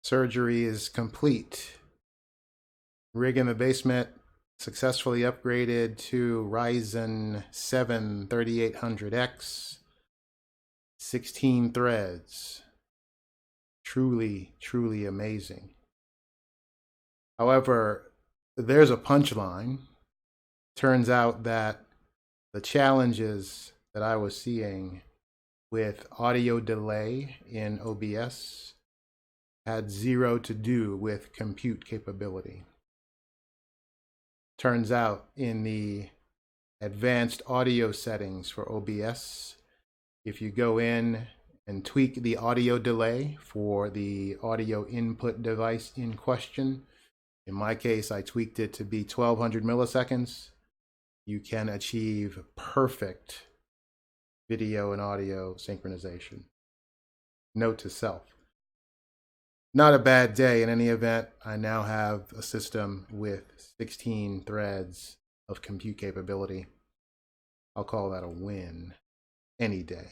Surgery is complete. Rig in the basement successfully upgraded to Ryzen 7 3800X, 16 threads. Truly, truly amazing. However, there's a punchline. Turns out that the challenges that I was seeing with audio delay in OBS had zero to do with compute capability. Turns out in the advanced audio settings for OBS, if you go in and tweak the audio delay for the audio input device in question, in my case, I tweaked it to be 1200 milliseconds, you can achieve perfect video and audio synchronization. Note to self. Not a bad day in any event. I now have a system with 16 threads of compute capability. I'll call that a win any day.